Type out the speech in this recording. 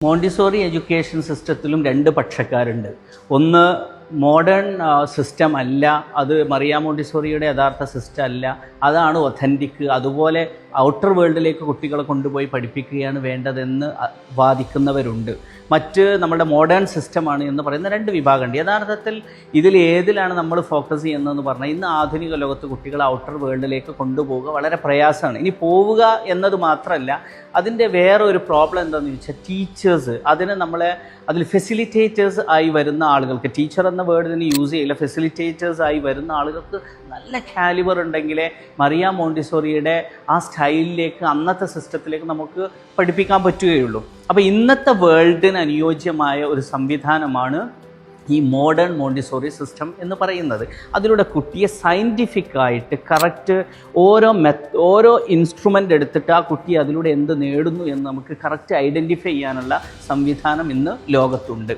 Montessori education സിസ്റ്റത്തിലും രണ്ട് പക്ഷക്കാരുണ്ട്. ഒന്ന് മോഡേൺ സിസ്റ്റം അല്ല, അത് മറിയ മോണ്ടിസോറിയുടെ യഥാർത്ഥ സിസ്റ്റം അല്ല, അതാണ് ഒഥൻറ്റിക്, അതുപോലെ ഔട്ടർ വേൾഡിലേക്ക് കുട്ടികളെ കൊണ്ടുപോയി പഠിപ്പിക്കുകയാണ് വേണ്ടതെന്ന് വാദിക്കുന്നവരുണ്ട്. മറ്റ് നമ്മുടെ മോഡേൺ സിസ്റ്റമാണ് എന്ന് പറയുന്ന രണ്ട് വിഭാഗമുണ്ട്. യഥാർത്ഥത്തിൽ ഇതിൽ ഏതിലാണ് നമ്മൾ ഫോക്കസ് ചെയ്യുന്നതെന്ന് പറഞ്ഞാൽ, ഇന്ന് ആധുനിക ലോകത്ത് കുട്ടികളെ ഔട്ടർ വേൾഡിലേക്ക് കൊണ്ടുപോവുക വളരെ പ്രയാസമാണ്. ഇനി പോവുക എന്നത് മാത്രമല്ല, അതിൻ്റെ വേറെ ഒരു പ്രോബ്ലം എന്താണെന്ന് ചോദിച്ചാൽ ടീച്ചേഴ്സ്, അതിൽ ഫെസിലിറ്റേറ്റേഴ്സ് ആയി വരുന്ന ആളുകൾക്ക്, ടീച്ചർ എന്ന വേർഡ് ഇതിന് യൂസ് ചെയ്യില്ല, ഫെസിലിറ്റേറ്റേഴ്സ് ആയി വരുന്ന ആളുകൾക്ക് നല്ല കാലിബർ ഉണ്ടെങ്കിലേ മറിയ മോണ്ടിസോറിയുടെ ആ സ്റ്റൈലിലേക്ക്, അന്നത്തെ സിസ്റ്റത്തിലേക്ക് നമുക്ക് പഠിപ്പിക്കാൻ പറ്റുകയുള്ളൂ. അപ്പോൾ ഇന്നത്തെ വേൾഡിന് അനുയോജ്യമായ ഒരു സംവിധാനമാണ് ഈ മോഡേൺ മോണ്ടിസോറി സിസ്റ്റം എന്ന് പറയുന്നത്. അതിലൂടെ കുട്ടിയെ സയൻറ്റിഫിക്കായിട്ട് കറക്റ്റ് ഓരോ ഇൻസ്ട്രുമെൻ്റ് എടുത്തിട്ട് ആ കുട്ടി അതിലൂടെ എന്ത് നേടുന്നു എന്ന് നമുക്ക് കറക്റ്റ് ഐഡൻറ്റിഫൈ ചെയ്യാനുള്ള സംവിധാനം ഇന്ന് ലോകത്തുണ്ട്.